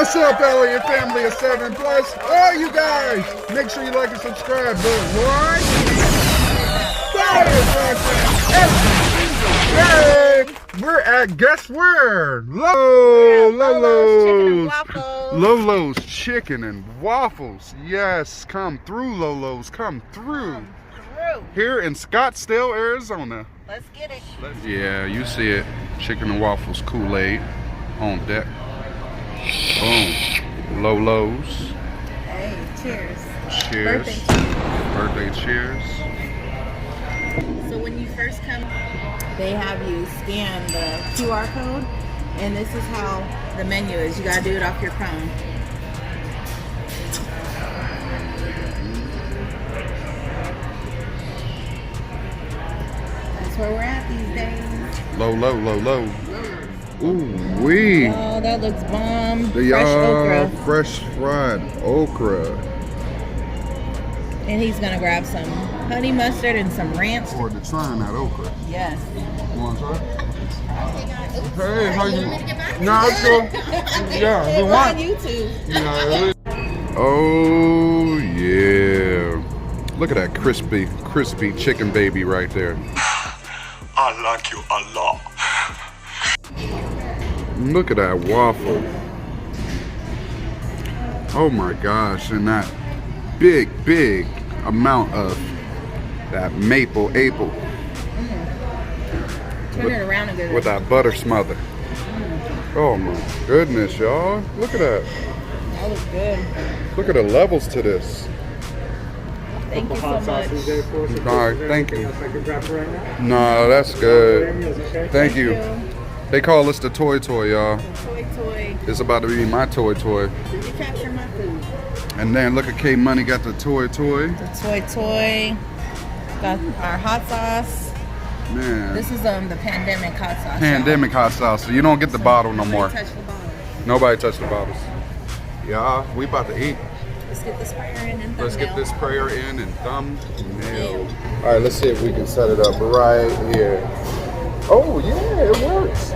What's up, Eliott Family of 7 Plus? Oh, you guys, make sure you like and subscribe. What? We're at, guess where? Lolo's Chicken and Waffles. Yes, come through, Lolo's. Come through. Here in Scottsdale, Arizona. Let's get it. Yeah, you see it. Chicken and Waffles, Kool-Aid on deck. Boom. Lolo's. Hey, cheers. Cheers. Birthday cheers. So when you first come, they have you scan the QR code, and this is how the menu is. You gotta do it off your phone. That's where we're at these days. Low. Ooh wee. Oh, that looks bomb. Fresh okra. Fresh fried okra. And he's gonna grab some honey mustard and some ranch. Or to trying that okra. Yes. You want to try? Hey, how you? Nah, it's cool. Yeah, Hey, we're on YouTube. Yeah. Oh yeah. Look at that crispy chicken baby right there. I like you a lot. Look at that waffle. Oh my gosh, and that big amount of that maple apple. Turn it around and get it. With that butter smother. Oh my goodness, y'all. Look at that. That looks good. Look at the levels to this. Thank you so much. Alright, thank you. No, that's good. Thank you. They call us the toy, y'all. Toy. It's about to be my toy. Did you capture my food? And then look at K Money got the toy. The toy. Got our hot sauce. Man. This is the pandemic hot sauce. Pandemic hot sauce. So you don't get the bottle no more. Touch the bottle. Nobody touch the bottles. Yeah, we about to eat. Let's get this prayer in and Let's get this prayer in and thumbnail. All right, let's see if we can set it up right here. Oh yeah, it works.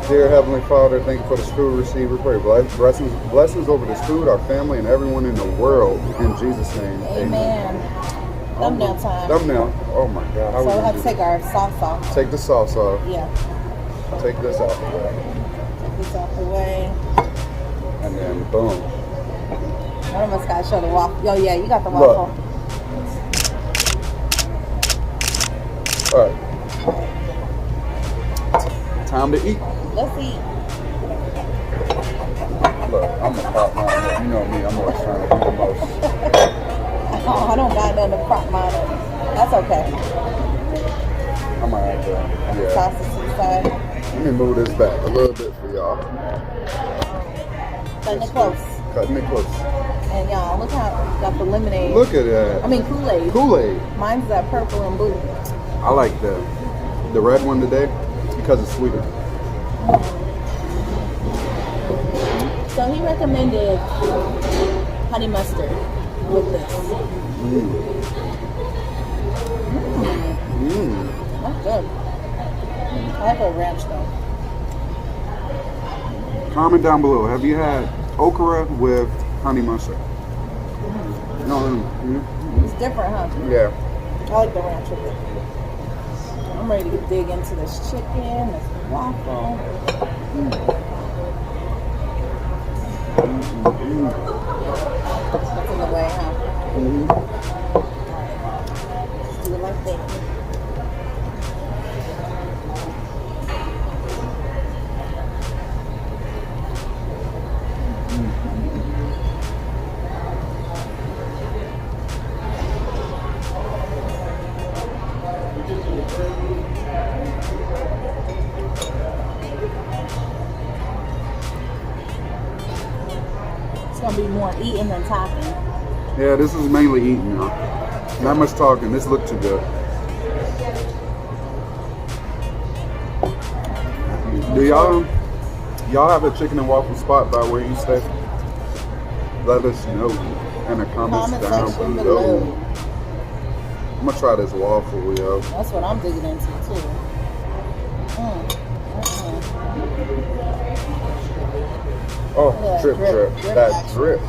Dear Heavenly Father, thank you for this food receiver. Pray blessings over this food, our family, and everyone in the world. In Jesus' name, amen. Thumbnail time. Thumbnail. Oh my God. So we'll have to take our sauce off. Take the sauce off. Yeah. Take this off the way. Take this off the way. And then boom. One of us got to show the waffle. Oh yeah, you got the waffle. All right. Time to eat. Let's eat. Look, I'm a pop mine. You know me, I'm always trying to do the most. Oh, I don't got nothing to prop mine in. That's okay. I might have to, yeah. Toss this inside. Let me move this back a little bit for y'all. Cutting it close. Cutting it close. And y'all, look how we got the lemonade. Look at that. I mean Kool-Aid. Kool-Aid. Mine's that purple and blue. I like the red one today because it's sweeter. So he recommended honey mustard with this. That's good. I like the ranch though. Comment down below. Have you had okra with honey mustard? No. It's different, huh? Yeah. I like the ranch with it. I'm ready to dig into this chicken, this waffle. That's in the way, huh? Let's do it like that. It's gonna be more eating than talking. Yeah, this is mainly eating now. Not much talking. This looked too good. Do y'all have a chicken and waffle spot by where you stay? Let us know in the comments down below. I'm gonna try this waffle, yo. That's what I'm digging into too. Oh, Yeah, drip, drip, drip. drip. That drip.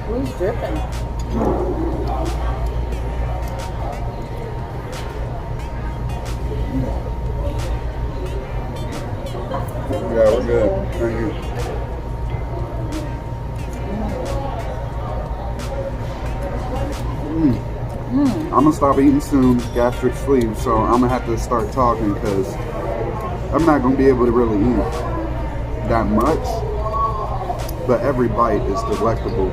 Who's dripping? Yeah, we're good. Thank you. I'm gonna stop eating soon, gastric sleeve, so I'm gonna have to start talking because I'm not gonna be able to really eat that much. But every bite is delectable.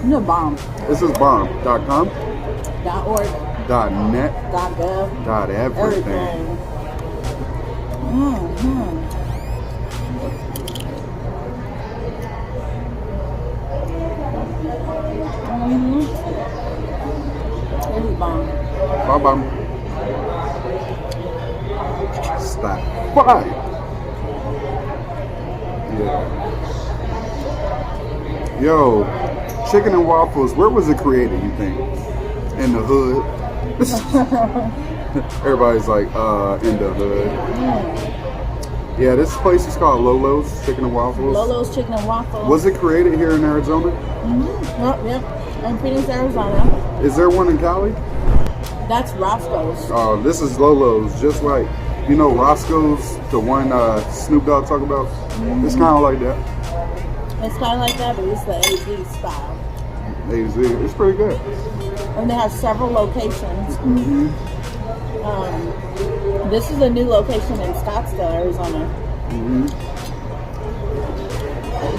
No bomb. This is bomb.com, .org. .net, .gov. .everything. This is bomb. Bye-bye. Stop. Bye. Yeah. Yo, chicken and waffles, where was it created, you think? In the hood? Everybody's like, in the hood. Yeah, this place is called Lolo's Chicken and Waffles. Lolo's Chicken and Waffles. Was it created here in Arizona? Yep. In Phoenix, Arizona. Is there one in Cali? That's Roscoe's. Oh, this is Lolo's, just like, you know, Roscoe's, the one Snoop Dogg talk about? It's kind of like that. It's kind of like that, but it's the AZ style. AZ, it's pretty good. And they have several locations. This is a new location in Scottsdale, Arizona.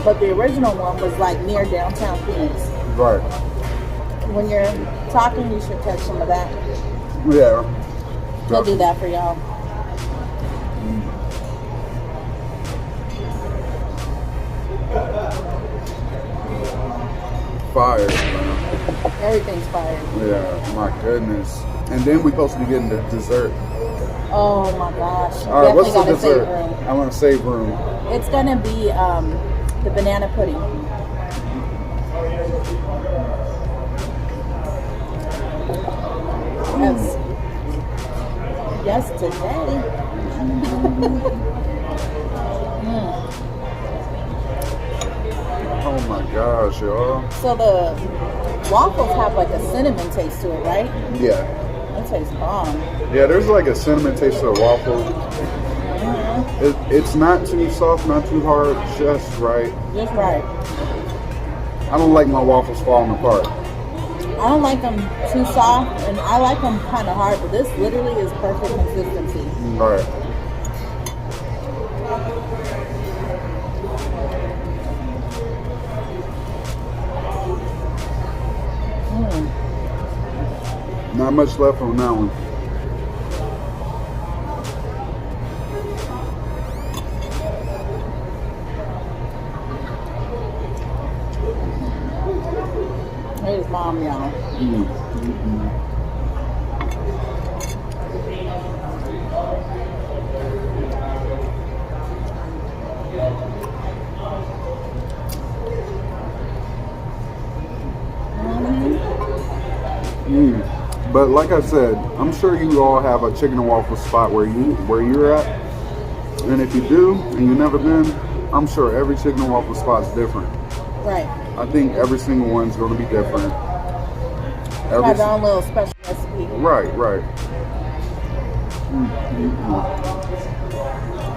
But the original one was like near downtown Phoenix. Right. When you're talking, you should catch some of that. Yeah. They'll do that for y'all. Fire. Everything's fire. Yeah, my goodness. And then we're supposed to be getting the dessert. Oh my gosh. All right, what's the Definitely gotta dessert? save room. I want to save room. It's gonna be the banana pudding. Yes. Yes, today. Oh my gosh, y'all. So the waffles have like a cinnamon taste to it, right? Yeah. That tastes bomb. Yeah, there's like a cinnamon taste to the waffle. It's not too soft, not too hard, just right. Just right. I don't like my waffles falling apart. I don't like them too soft, and I like them kind of hard, but this literally is perfect consistency. All right. Not much left on that one. Here's mom, y'all. But like I said, I'm sure you all have a chicken and waffle spot where you're at. And if you do, and you've never been, I'm sure every chicken and waffle spot is different. Right. I think every single one's going to be different. Have their own little special recipe. Right.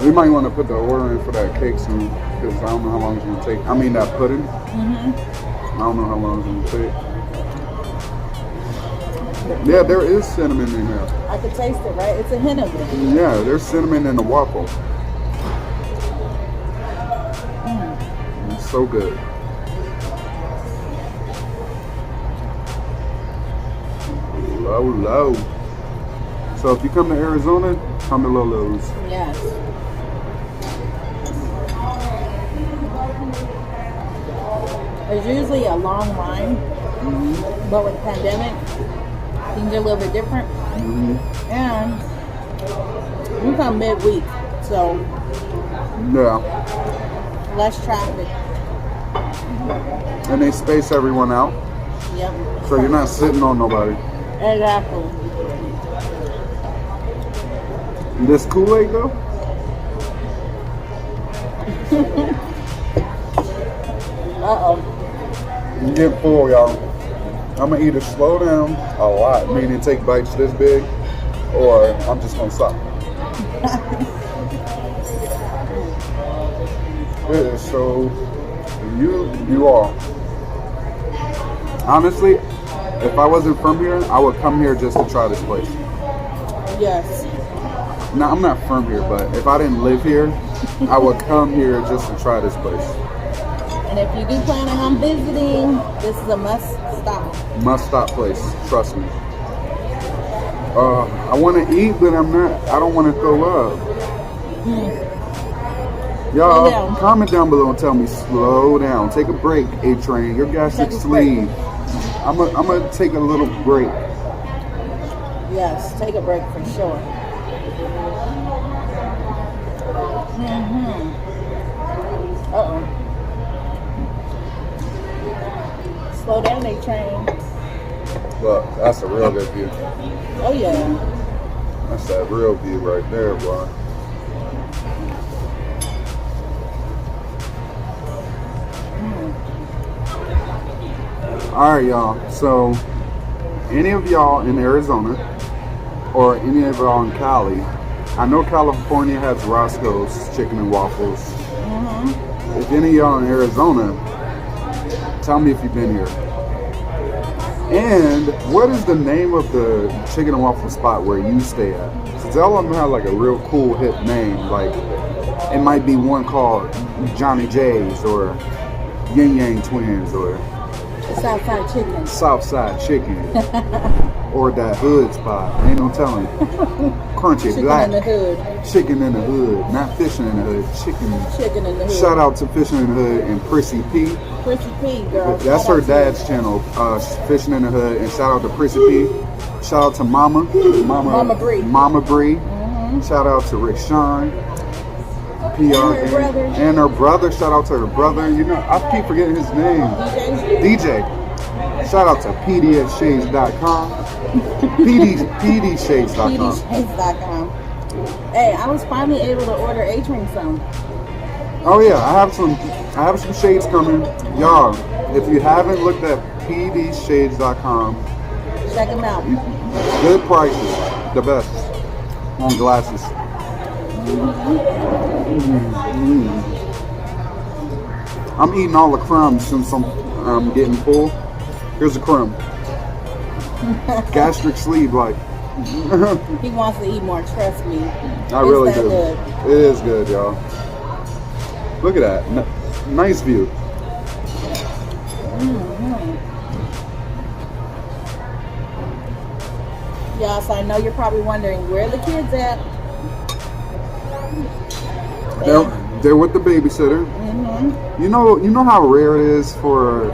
We might want to put the order in for that cake soon, because I don't know how long it's going to take. I mean, that pudding. I don't know how long it's going to take. Yeah, there is cinnamon in here. I could taste it, right? It's a hint of it. Yeah, there's cinnamon in the waffle. It's so good. Low. So if you come to Arizona, come to Lolo's. Yes. There's usually a long line But with the pandemic, things are a little bit different. And we come midweek, so Yeah. less traffic. And they space everyone out, Yep. so you're not sitting on nobody. Exactly. This Kool-Aid though? Uh-oh. You get full, y'all. I'm gonna either slow down a lot, meaning take bites this big, or I'm just gonna stop. It is so you all. Honestly, if I wasn't from here, I would come here just to try this place. Yes. Now, I'm not from here, but if I didn't live here, I would come here just to try this place. And if you do plan on visiting, this is a must stop. Must stop place, trust me. I want to eat, but I don't want to throw up. Y'all, Slow down. comment down below and tell me, slow down. Take a break, A-Train. Your gastric Take a break. sleeve. I'm gonna take a little break. Yes, take a break for sure. Uh-oh. Slow down, A-Train. Look, that's a real good view. Oh, yeah. That's that real view right there, boy. All right, y'all. So, any of y'all in Arizona or any of y'all in Cali, I know California has Roscoe's Chicken and Waffles. If any of y'all in Arizona, tell me if you've been here. And what is the name of the chicken and waffle spot where you stay at? Because all of them have like a real cool hip name. Like, it might be one called Johnny J's or Yin Yang Twins or Southside chicken. Southside Chicken or that hood spot. Ain't no telling. Crunchy Chicken black. in the hood. Chicken in the hood. Not fishing in the hood. Chicken. Chicken in the hood. Shout out to Fishing in the Hood and Prissy P. Prissy P, girl. That's Shout her out to dad's channel, Fishing in the Hood. And shout out to Prissy P. Shout out to Mama Bree. Mama Bree. Shout out to Rick Sean. PR And her brother. And her brother. Shout out to her brother. You know, I keep forgetting his name. DJ. Shout out to pdshades.com. pdshades.com. pdshades.com. Hey, I was finally able to order A-Train some. Oh yeah, I have some shades coming. Y'all, if you haven't looked at pdshades.com, Check them out. good prices, the best on glasses. I'm eating all the crumbs since I'm getting full. Here's a crumb. Gastric sleeve, like. He wants to eat more, trust me. I really It's that do. good. It is good, y'all. Look at that. Nice view. Yes, I know you're probably wondering where the kids at. They're with the babysitter. You know how rare it is for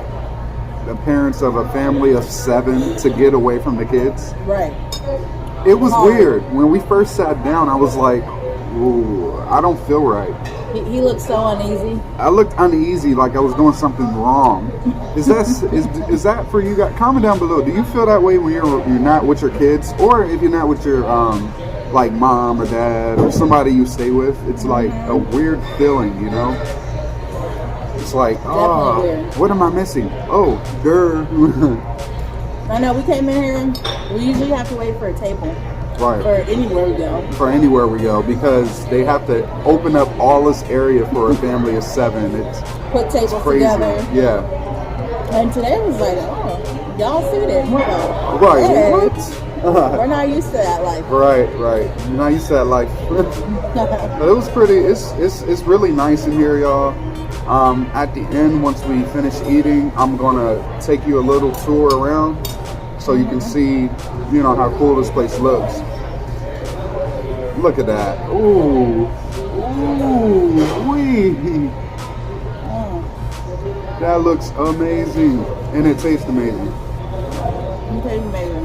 the parents of a family of 7 to get away from the kids? Right. It was weird. When we first sat down, I was like, ooh, I don't feel right. He looked so uneasy. I looked uneasy, like I was doing something wrong. Is that for you guys? Comment down below. Do you feel that way when you're not with your kids, or if you're not with your like mom or dad or somebody you stay with? It's like a weird feeling, you know. It's like, oh, weird. what am I missing? Oh, grr. I know we came in here. We usually have to wait for a table. Right. For anywhere we go. For anywhere we go, because they have to open up all this area for a family of 7. It's Put tables crazy. together. Yeah. And today was like, oh, y'all see this. Right. Hey, What? we're not used to that life. Right. You're not used to that life. But it was pretty. It's really nice in here, y'all. At the end, once we finish eating, I'm gonna take you a little tour around so you can see, you know, how cool this place looks. Look at that. Ooh, wee. That looks amazing, and it tastes amazing. You taste amazing.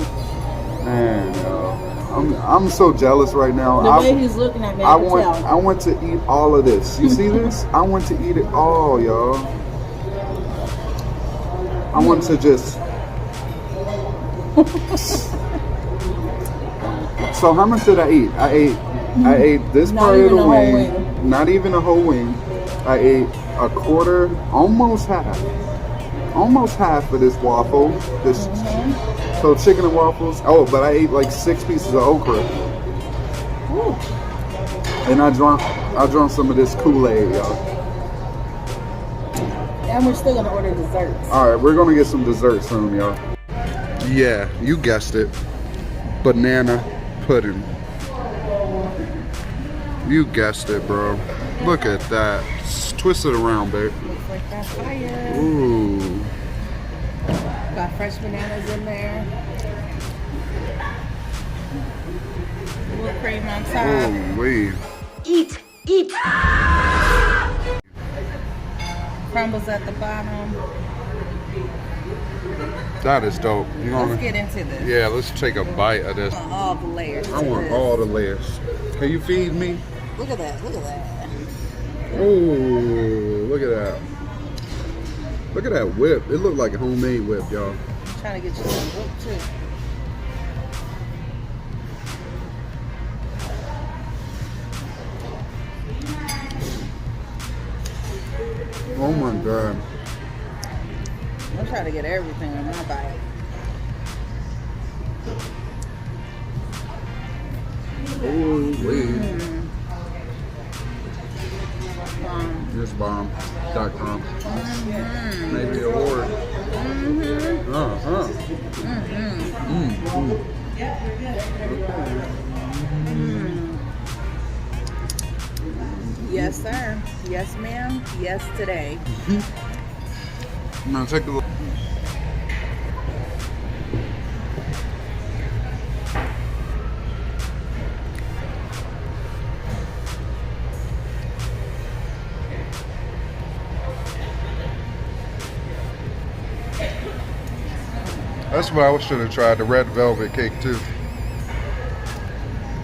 Man, I'm so jealous right now. The way he's looking at me, I can tell. I want to eat all of this. You see this? I want to eat it all, y'all. I want to just. So how much did I eat? I ate this part of the wing. Not even a whole wing. I ate a quarter, almost half of this waffle. This so chicken and waffles. Oh, but I ate like 6 pieces of okra. Ooh. And I drank some of this Kool-Aid, y'all. And we're still gonna order desserts. All right, we're gonna get some dessert soon, y'all. Yeah, you guessed it. Banana pudding. You guessed it, bro. Look at that. Twist it around, babe. Looks like that fire. Ooh. Got fresh bananas in there. Whipped cream on top. Oh, wait. Eat. Crumbles at the bottom. That is dope. You Let's want get into this. Yeah, let's take a bite of this. All the layers. I want all the layers. Can you feed me? Look at that. Look at that. Oh, look at that. Look at that whip. It looked like a homemade whip, y'all. Trying to get you some whip too. Oh my God. I'm trying to get everything in my bite. Oh, wait. This bomb.com. Maybe an award. Yes, sir. Yes, ma'am. Yes, today. Now take a look. That's what I should have tried, the red velvet cake too.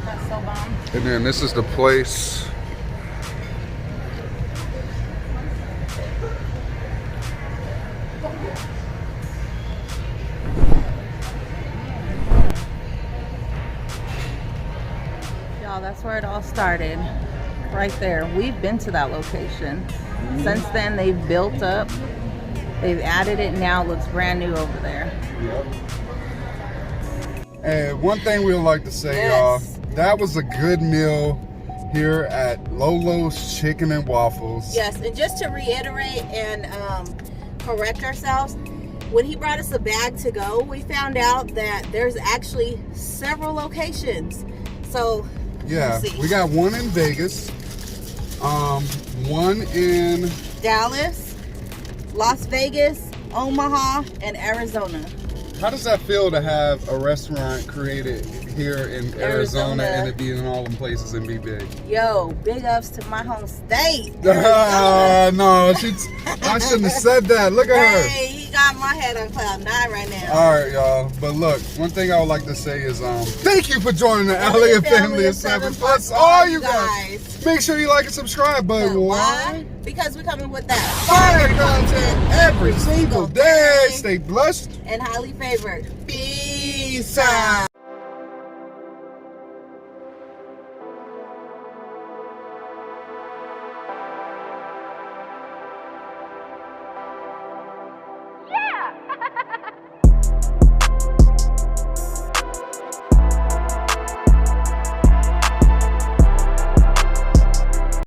That's so bomb. And then this is the place. Y'all, that's where it all started. Right there. We've been to that location. Since then, they've built up. They've added it. Now it looks brand new over there. And one thing we would like to say, Yes. y'all, that was a good meal here at Lolo's Chicken and Waffles. Yes, and just to reiterate and correct ourselves, when he brought us a bag to go, we found out that there's actually several locations. So Yeah, let's see. we got one in Vegas, one in Dallas, Las Vegas, Omaha, and Arizona. How does that feel to have a restaurant created here in Arizona and it be in all them places and be big? Yo, big ups to my home state. No, I shouldn't have said that. Look at her. Hey, he got my head on cloud 9 right now. All right, y'all. But look, one thing I would like to say is thank you for joining the Eliott Family of 7 Plus. All you guys. Make sure you like and subscribe. But why? Because we're coming with that Fire content every single day. Stay blessed. and highly favored. Peace out. Yeah.